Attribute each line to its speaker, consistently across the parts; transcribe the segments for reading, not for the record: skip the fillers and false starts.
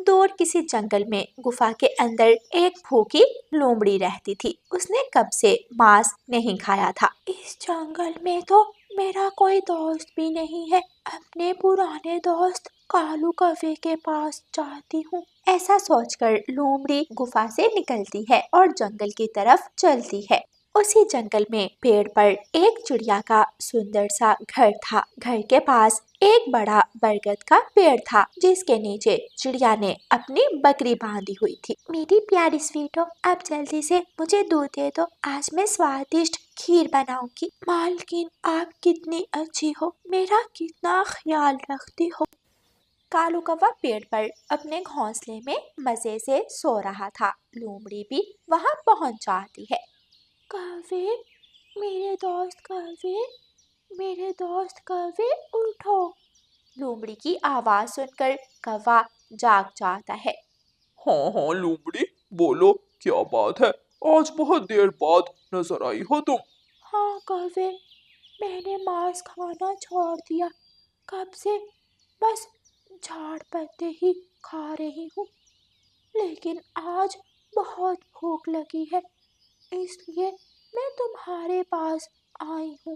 Speaker 1: दूर किसी जंगल में गुफा के अंदर एक भूखी लोमड़ी रहती थी। उसने कब से मांस नहीं खाया था। इस जंगल में तो मेरा कोई दोस्त भी नहीं है। अपने पुराने दोस्त कालू कौवे के पास जाती हूँ। ऐसा सोचकर लोमड़ी गुफा से निकलती है और जंगल की तरफ चलती है। उसी जंगल में पेड़ पर एक चिड़िया का सुंदर सा घर था। घर के पास एक बड़ा बरगद का पेड़ था, जिसके नीचे चिड़िया ने अपनी बकरी बांधी हुई थी। मेरी प्यारी स्वीटो, अब जल्दी से मुझे दूध दे दो। आज मैं स्वादिष्ट खीर बनाऊंगी। मालकिन, आप कितनी अच्छी हो, मेरा कितना ख्याल रखती हो। कालू कौवा पेड़ पर अपने घोंसले में मजे से सो रहा था। लोमड़ी भी वहां पहुंच जाती है। कौवे, मेरे दोस्त कौवे, मेरे दोस्त कौवे, उठो। लोमड़ी की आवाज सुनकर कौवा जाग जाता है।
Speaker 2: हाँ हाँ लोमड़ी, बोलो क्या बात है, आज बहुत देर बाद नजर आई हो तुम।
Speaker 1: हाँ कौवे, मैंने मांस खाना छोड़ दिया। कब से बस झाड़ पत्ते ही खा रही हूँ, लेकिन आज बहुत भूख लगी है, इसलिए मैं तुम्हारे पास आई हूँ।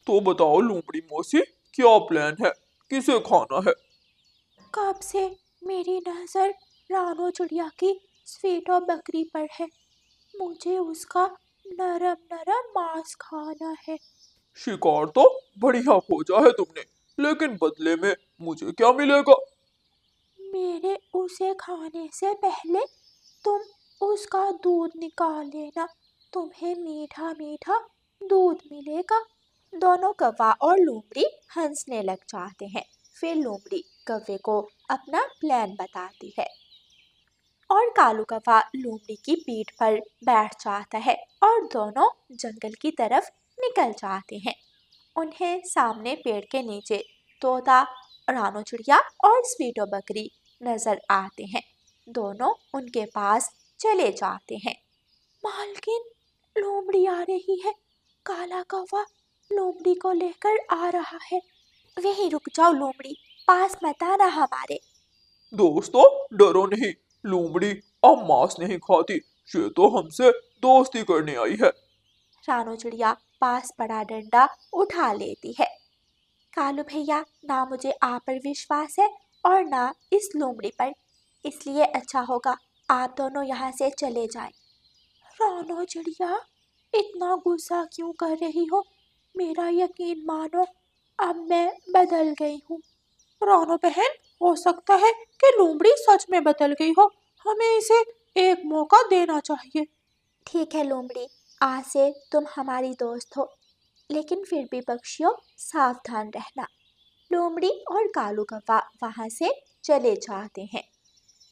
Speaker 2: तो बताओ लोमड़ी मौसी, क्या प्लान है, किसे खाना है?
Speaker 1: कब से मेरी नजर रानो चिड़िया की स्वीटो बकरी पर है। मुझे उसका नरम नरम मांस खाना है।
Speaker 2: शिकार तो बढ़िया खोजा है तुमने, लेकिन बदले में मुझे क्या मिलेगा?
Speaker 1: मेरे उसे खाने से पहले तुम उसका दूध निकाल लेना। तुम्हें मीठा मीठा दूध मिलेगा। दोनों कौवा और लोमड़ी हंसने लग जाते हैं। फिर लोमड़ी कौवे को अपना प्लान बताती है और कालू कौवा लोमड़ी की पीठ पर बैठ जाता है और दोनों जंगल की तरफ निकल जाते हैं। उन्हें सामने पेड़ के नीचे तोता, रानो चिड़िया और स्वीटो बकरी नजर आते हैं। दोनों उनके पास चले जाते हैं। मालकिन, लोमड़ी आ रही है। काला कौवा लोमड़ी को लेकर आ रहा है। वहीं रुक जाओ लोमड़ी, पास मत आना हमारे।
Speaker 2: दोस्तों डरो नहीं, लोमड़ी अब मांस नहीं खाती, ये तो हमसे दोस्ती करने आई है।
Speaker 1: रानो चिड़िया पास पड़ा डंडा उठा लेती है। कालू भैया, ना मुझे आप पर विश्वास है और ना इस लोमड़ी पर, इसलिए अच्छा होगा आप दोनों यहाँ से चले जाएं। रानो चिड़िया, इतना गुस्सा क्यों कर रही हो? मेरा यकीन मानो, अब मैं बदल गई हूँ।
Speaker 2: रानो बहन, हो सकता है कि लोमड़ी सच में बदल गई हो, हमें इसे एक मौका देना चाहिए।
Speaker 1: ठीक है लोमड़ी, आज से तुम हमारी दोस्त हो, लेकिन फिर भी पक्षियों सावधान रहना। लोमड़ी और कालू कौवा वहां से चले जाते हैं।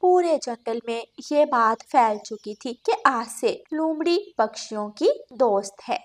Speaker 1: पूरे जंगल में ये बात फैल चुकी थी कि आज से लोमड़ी पक्षियों की दोस्त है।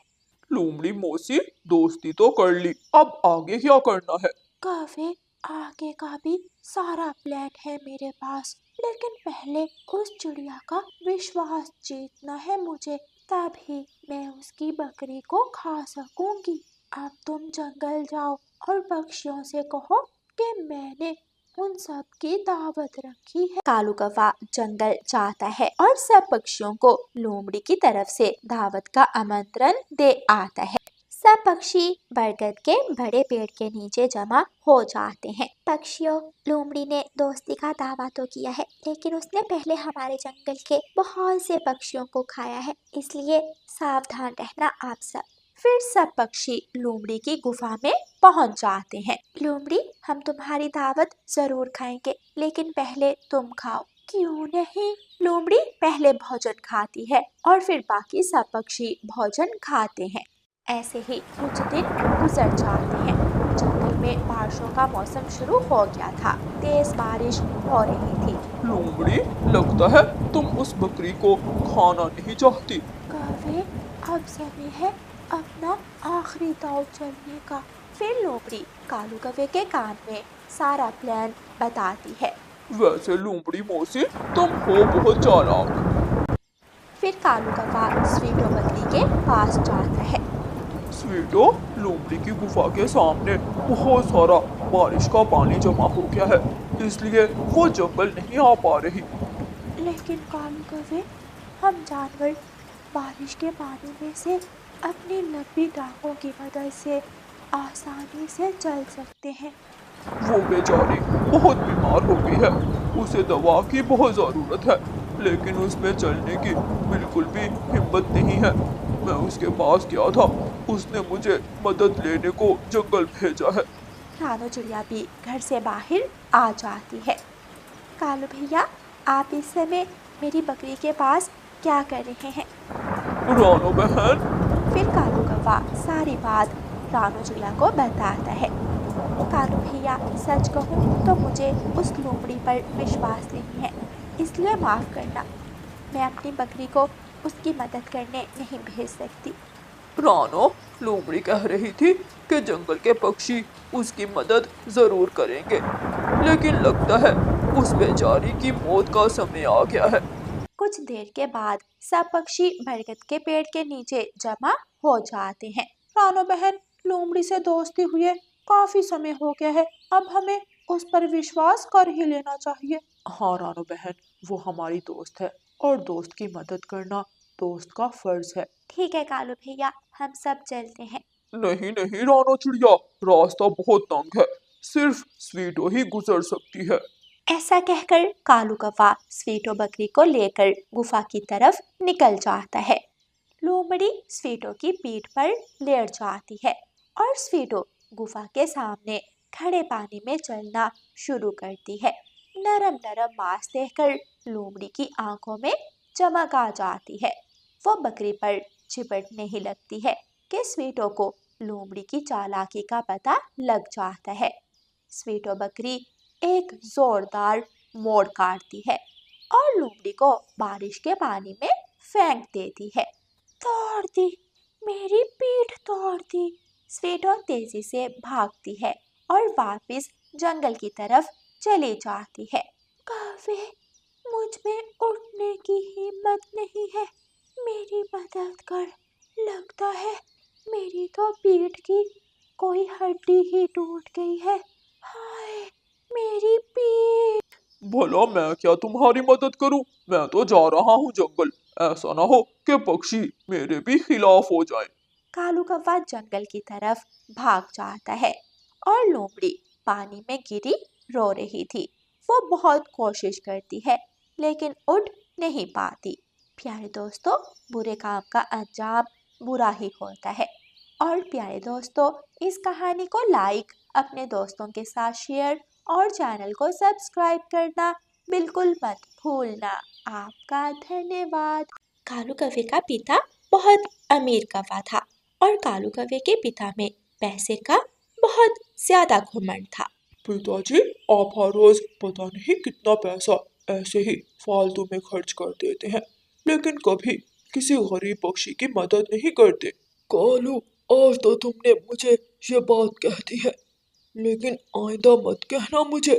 Speaker 2: लोमड़ी मौसी, दोस्ती तो कर ली, अब आगे क्या करना है?
Speaker 1: कौवे, आगे का भी सारा प्लान है मेरे पास, लेकिन पहले उस चिड़िया का विश्वास जीतना है मुझे, तभी मैं उसकी बकरी को खा सकूंगी। अब तुम जंगल जाओ और पक्षियों से कहो कि मैंने उन सब की दावत रखी है। कालू कौवा जंगल जाता है और सब पक्षियों को लोमड़ी की तरफ से दावत का आमंत्रण दे आता है। सब पक्षी बरगद के बड़े पेड़ के नीचे जमा हो जाते हैं। पक्षियों, लोमड़ी ने दोस्ती का दावा तो किया है, लेकिन उसने पहले हमारे जंगल के बहुत से पक्षियों को खाया है, इसलिए सावधान रहना आप सब। फिर सब पक्षी लोमड़ी की गुफा में पहुंच जाते हैं। लोमड़ी, हम तुम्हारी दावत जरूर खाएंगे, लेकिन पहले तुम खाओ। क्यों नहीं? लोमड़ी पहले भोजन खाती है और फिर बाकी सब पक्षी भोजन खाते हैं। ऐसे ही कुछ दिन गुजर जाते हैं। जंगल में बारिशों का मौसम शुरू हो गया था। तेज बारिश हो रही थी।
Speaker 2: लोमड़ी, लगता है तुम उस बकरी को खाना नहीं चाहती।
Speaker 1: कौवे, अब समय है अपना आखिरी दांव चलने का। फिर लोमड़ी कालू कौवे के कान में सारा प्लान बताती है।
Speaker 2: वैसे लोमड़ी मौसी, तुम हो बहुत चालाक।
Speaker 1: फिर कालू कौवा स्वीटो बकरी के पास जाता है।
Speaker 2: स्वीटो, लोमड़ी की गुफा के सामने बहुत सारा बारिश का पानी जमा हो गया है,
Speaker 3: इसलिए वो जंगल नहीं आ पा रही।
Speaker 1: लेकिन कालू कौवे, हम जानवर बारिश के पानी में से अपनी लंबी टांगों की मदद से आसानी से चल सकते हैं।
Speaker 3: वो बेचारी बहुत बीमार हो गई है, उसे दवा की बहुत ज़रूरत है, लेकिन उसमें चलने की बिल्कुल भी हिम्मत नहीं है। मैं उसके पास गया था, उसने मुझे मदद लेने को जंगल भेजा है।
Speaker 1: रानो चिड़िया भी घर से बाहर आ जाती है। कालू भैया, आप इस समय मेरी बकरी के पास क्या कर रहे हैं?
Speaker 3: रानो बहन,
Speaker 1: फिर कालू कौवा सारी बात रानो चिड़िया को बताता है। कालू भैया, सच कहूँ तो मुझे उस लोमड़ी पर विश्वास नहीं है, इसलिए माफ़ करना। मैं अपनी बकरी को उसकी मदद करने नहीं भेज सकती।
Speaker 3: रानो, लोमड़ी कह रही थी कि जंगल के पक्षी उसकी मदद जरूर करेंगे, लेकिन लगता है उस बेचारी की मौत का समय आ गया है।
Speaker 1: कुछ देर के बाद सब पक्षी बरगद के पेड़ के नीचे जमा हो जाते हैं।
Speaker 2: रानो बहन, लोमड़ी से दोस्ती हुए काफी समय हो गया है, अब हमें उस पर विश्वास कर ही लेना चाहिए। हाँ रानो बहन, वो हमारी दोस्त है और दोस्त की मदद करना दोस्त का फर्ज है।
Speaker 1: ठीक है कालू भैया, हम सब चलते हैं।
Speaker 3: नहीं नहीं रानो चिड़िया, रास्ता बहुत तंग है, सिर्फ स्वीटो ही गुजर सकती है।
Speaker 1: ऐसा कहकर कालू कौवा स्वीटो बकरी को लेकर गुफा की तरफ निकल जाता है। लोमड़ी स्वीटो की पीठ पर लेट जाती है और स्वीटो गुफा के सामने खड़े पानी में चलना शुरू करती है। नरम नरम मांस देखकर लोमड़ी की आंखों में चमक आ जाती है। वो बकरी पर चिपटने ही लगती है कि स्वीटो को लोमड़ी की चालाकी का पता लग जाता है। स्वीटो बकरी एक जोरदार मोड़ काटती है और लोमड़ी को बारिश के पानी में फेंक देती है। तोड़ दी, मेरी पीठ तोड़ दी। स्वीटो तेजी से भागती है और वापस जंगल की तरफ चली जाती है। कौवे, मुझ में उठने की हिम्मत नहीं है, मेरी मदद कर। लगता है मेरी तो पीठ की कोई हड्डी ही टूट गई है। हाय, मेरी पीठ।
Speaker 3: भला मैं क्या तुम्हारी मदद करूं? मैं तो जा रहा हूं जंगल, ऐसा ना हो कि पक्षी मेरे भी खिलाफ हो जाए।
Speaker 1: कालू कौवा जंगल की तरफ भाग जाता है और लोमड़ी पानी में गिरी रो रही थी। वो बहुत कोशिश करती है लेकिन उठ नहीं पाती। प्यारे दोस्तों, बुरे काम का अंजाम बुरा ही होता है। और प्यारे दोस्तों, इस कहानी को लाइक, अपने दोस्तों के साथ शेयर और चैनल को सब्सक्राइब करना बिल्कुल मत भूलना। आपका धन्यवाद। कालू कौवे का पिता बहुत अमीर कौवा था और कालू कौवे के पिता में पैसे का बहुत ज्यादा घमंड था।
Speaker 3: पिताजी, आप हर रोज पता नहीं कितना पैसा ऐसे ही फालतू में खर्च कर देते हैं, लेकिन कभी किसी गरीब पक्षी की मदद नहीं करते। कालू, आज तो तुमने मुझे ये बात कह दी है, लेकिन आइंदा मत कहना मुझे।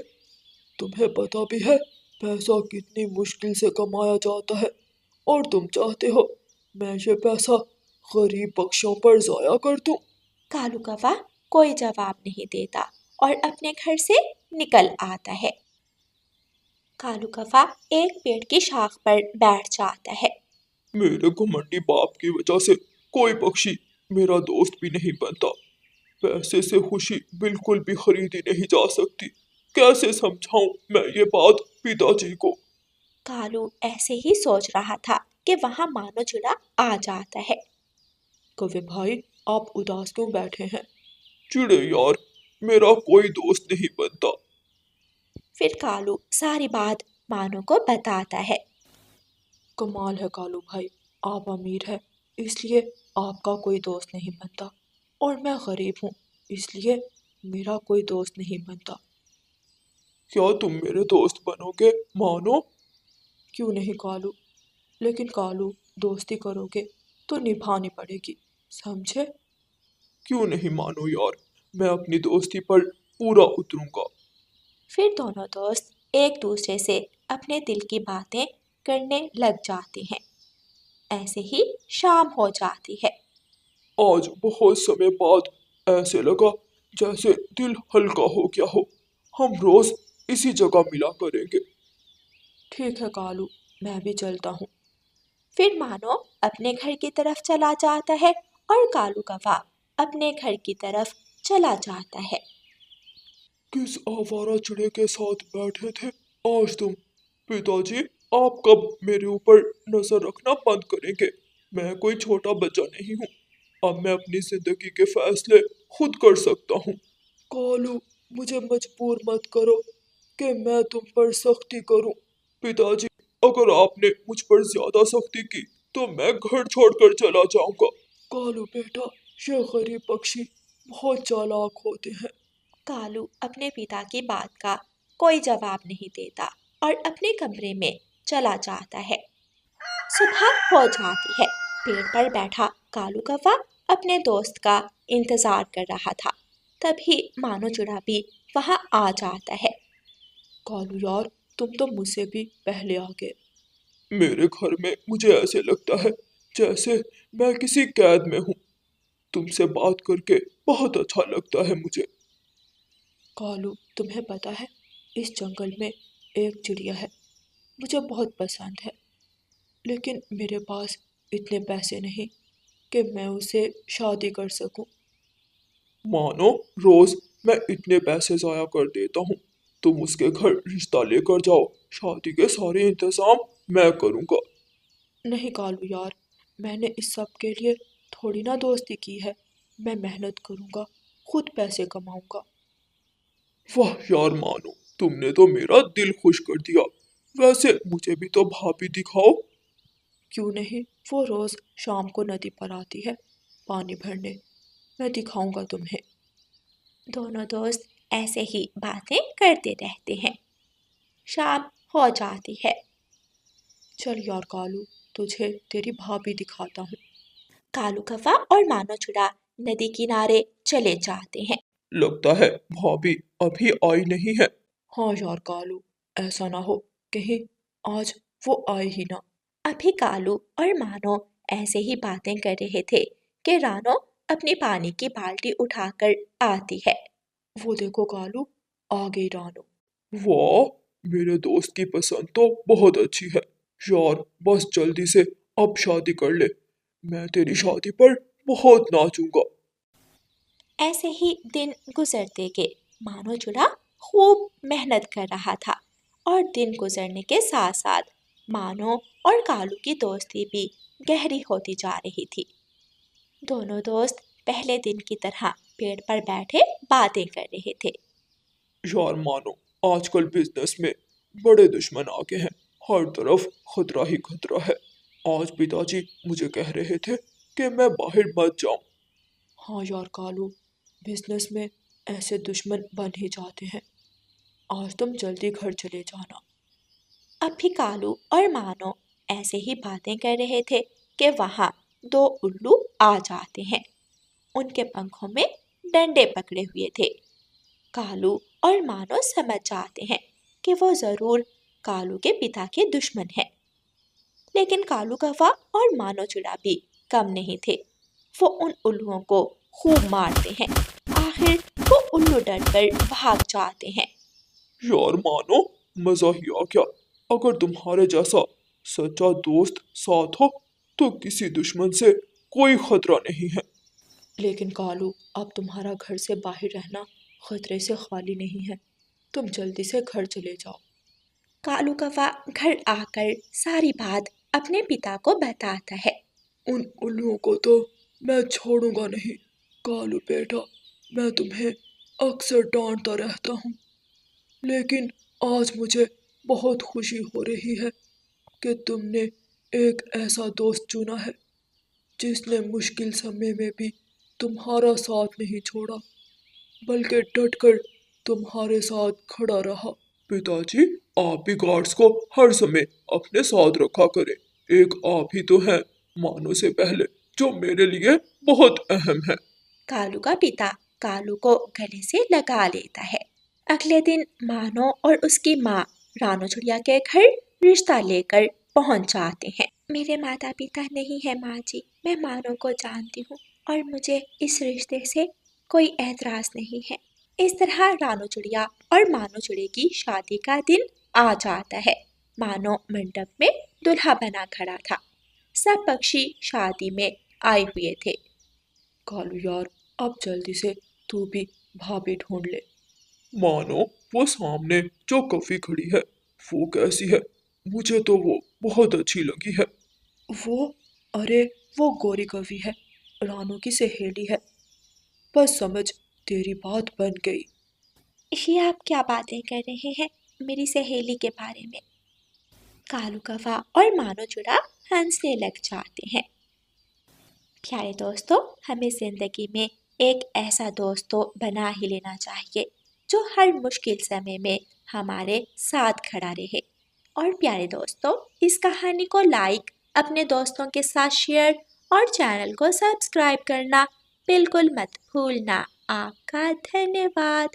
Speaker 3: तुम्हें पता भी है पैसा कितनी मुश्किल से कमाया जाता है, और तुम चाहते हो मैं ये पैसा गरीब पक्षियों पर जाया कर दूं।
Speaker 1: कालू कौवा कोई जवाब नहीं देता और अपने घर से निकल आता है। कालू कौवा एक पेड़ की शाख पर बैठ जाता है।
Speaker 3: मेरे घमंडी बाप की वजह से कोई पक्षी मेरा दोस्त भी नहीं बनता। पैसे से खुशी बिल्कुल भी खरीदी नहीं जा सकती। कैसे समझाऊं मैं ये बात पिताजी को?
Speaker 1: कालू ऐसे ही सोच रहा था कि वहां मानो चिड़ा आ जाता है।
Speaker 2: कौवे भाई, आप उदास क्यों बैठे हैं?
Speaker 3: चिड़े यार, मेरा कोई दोस्त नहीं बनता।
Speaker 1: फिर कालू सारी बात मानो को बताता है।
Speaker 2: कमाल है कालू भाई, आप अमीर हैं इसलिए आपका कोई दोस्त नहीं बनता, और मैं गरीब हूँ इसलिए मेरा कोई दोस्त नहीं बनता।
Speaker 3: क्या तुम मेरे दोस्त बनोगे मानो?
Speaker 2: क्यों नहीं कालू, लेकिन कालू, दोस्ती करोगे तो निभानी पड़ेगी, समझे?
Speaker 3: क्यों नहीं मानो यार, मैं अपनी दोस्ती पर पूरा उतरूंगा।
Speaker 1: फिर दोनों दोस्त एक दूसरे से अपने दिल की बातें करने लग जाते हैं। ऐसे ही शाम हो जाती है।
Speaker 3: आज बहुत समय बाद ऐसे लगा जैसे दिल हल्का हो गया हो। हम रोज इसी जगह मिला करेंगे।
Speaker 2: ठीक है कालू, मैं भी चलता हूँ।
Speaker 1: फिर मानो अपने घर की तरफ चला जाता है और कालू कौवा अपने घर की तरफ चला जाता है।
Speaker 3: किस आवारा चिड़े के साथ बैठे थे आज तुम? पिताजी, आप कब मेरे ऊपर नजर रखना बंद करेंगे? मैं कोई छोटा बच्चा नहीं हूँ। अब मैं अपनी जिंदगी के फैसले खुद कर सकता हूँ। कालू, मुझे मजबूर मत करो कि मैं तुम पर सख्ती करूं। पिताजी, अगर आपने मुझ पर ज्यादा सख्ती की तो मैं घर छोड़कर चला जाऊंगा। कालू बेटा, ये गरीब पक्षी बहुत चालाक होते हैं।
Speaker 1: कालू अपने पिता की बात का कोई जवाब नहीं देता और अपने कमरे में चला जाता है। सुबह हो जाती है। पेड़ पर बैठा कालू कौवा अपने दोस्त का इंतजार कर रहा था। तभी मानो चिड़ा भी वहां आ जाता है।
Speaker 2: कालू यार, तुम तो मुझसे भी पहले आ गए।
Speaker 3: मेरे घर में मुझे ऐसे लगता है जैसे मैं किसी कैद में हूँ। तुमसे बात करके बहुत अच्छा लगता है मुझे।
Speaker 2: कालू, तुम्हें पता है, इस जंगल में एक चिड़िया है, मुझे बहुत पसंद है, लेकिन मेरे पास इतने पैसे नहीं कि मैं उसे शादी कर सकूं।
Speaker 3: मानो रोज मैं इतने पैसे जाया कर देता हूँ। तुम उसके घर रिश्ता लेकर जाओ, शादी के सारे इंतजाम मैं करूँगा।
Speaker 2: नहीं कालू यार, मैंने इस सब के लिए थोड़ी ना दोस्ती की है। मैं मेहनत करूंगा, खुद पैसे कमाऊंगा।
Speaker 3: वाह यार मानो, तुमने तो मेरा दिल खुश कर दिया। वैसे मुझे भी तो भाभी दिखाओ।
Speaker 2: क्यों नहीं, वो रोज शाम को नदी पर आती है पानी भरने। मैं दिखाऊंगा तुम्हें।
Speaker 1: दोनों दोस्त ऐसे ही बातें करते रहते हैं। शाम हो जाती है।
Speaker 2: चल यार कालू, तुझे तेरी भाभी दिखाता हूँ।
Speaker 1: कालू कौवा और मानो चिड़ा नदी किनारे चले जाते हैं।
Speaker 3: लगता है भाभी अभी आई नहीं है।
Speaker 2: हाँ यार कालू, ऐसा ना हो कहीं आज वो आए ही ना।
Speaker 1: अभी कालू और मानो ऐसे ही बातें कर रहे थे कि रानो अपनी पानी की बाल्टी उठाकर आती है।
Speaker 2: वो देखो कालू, आ गई रानो।
Speaker 3: वाह, मेरे दोस्त की पसंद तो बहुत अच्छी है। यार बस जल्दी से अब शादी कर ले, मैं तेरी शादी पर बहुत नाचूंगा।
Speaker 1: ऐसे ही दिन गुजरते गए। मानो चिड़ा खूब मेहनत कर रहा था और दिन गुजरने के साथ साथ मानो और कालू की दोस्ती भी गहरी होती जा रही थी। दोनों दोस्त पहले दिन की तरह पेड़ पर बैठे बातें कर रहे थे।
Speaker 3: यार मानो, आजकल बिजनेस में बड़े दुश्मन आ गए हैं। हर तरफ खतरा ही खतरा है। आज पिताजी मुझे कह रहे थे कि मैं बाहर मत जाऊं।
Speaker 2: हाँ यार कालू, बिजनेस में ऐसे दुश्मन बन ही जाते हैं। आज तुम जल्दी घर चले जाना।
Speaker 1: अब भी कालू और मानो ऐसे ही बातें कर रहे थे कि वहां दो उल्लू आ जाते हैं। उनके पंखों में डंडे पकड़े हुए थे। कालू और मानो समझ जाते हैं कि वो जरूर कालू के पिता के दुश्मन हैं। लेकिन कालू कौवा और मानो चिड़ा भी कम नहीं थे। वो उन उल्लुओं को खूब मारते हैं। आखिर वो उल्लू डरकर भाग जाते हैं।
Speaker 3: यार मानो, मजा ही आ गया। अगर तुम्हारे जैसा सच्चा दोस्त साथ हो तो किसी दुश्मन से कोई खतरा नहीं है।
Speaker 2: लेकिन कालू, अब तुम्हारा घर से बाहर रहना खतरे से खाली नहीं है। तुम जल्दी से घर चले जाओ।
Speaker 1: कालू कौवा घर आकर सारी बात अपने पिता को बताता है।
Speaker 3: उन उल्लुओं को तो मैं छोड़ूंगा नहीं। कालू बेटा, मैं तुम्हें अक्सर डांटता रहता हूँ, लेकिन आज मुझे बहुत खुशी हो रही है कि तुमने एक ऐसा दोस्त चुना है जिसने मुश्किल समय में भी तुम्हारा साथ नहीं छोड़ा, बल्कि डटकर तुम्हारे साथ खड़ा रहा। पिताजी, आप भी गार्ड्स को हर समय अपने साथ रखा करें। एक आप ही तो हैं मानो से पहले जो मेरे लिए बहुत अहम है।
Speaker 1: कालू का पिता कालू को गले से लगा लेता है। अगले दिन मानो और उसकी माँ रानो चिड़िया के घर रिश्ता लेकर पहुंच जाते हैं। मेरे माता पिता नहीं है माँ जी, मैं मानो को जानती हूँ और मुझे इस रिश्ते से कोई एतराज नहीं है। इस तरह रानू चिड़िया और मानो चिड़िया की शादी का दिन आ जाता है। मानो मंडप में दूल्हा बना खड़ा था। सब पक्षी शादी में आए हुए थे।
Speaker 2: कालू यार, अब जल्दी से तू भी भाभी ढूंढ ले।
Speaker 3: मानो वो सामने जो कफी खड़ी है वो कैसी है? मुझे तो वो बहुत अच्छी लगी है।
Speaker 2: वो, अरे वो गोरी कवि है, रानू की सहेली है। बस समझ, तेरी बात बन गई।
Speaker 1: ये आप क्या बातें कर रहे हैं मेरी सहेली के बारे में? कालू कौवा और मानो चिड़ा हंसने लग जाते हैं। प्यारे दोस्तों, हमें जिंदगी में एक ऐसा दोस्त तो बना ही लेना चाहिए जो हर मुश्किल समय में हमारे साथ खड़ा रहे। और प्यारे दोस्तों, इस कहानी को लाइक, अपने दोस्तों के साथ शेयर और चैनल को सब्सक्राइब करना बिल्कुल मत भूलना। आपका धन्यवाद।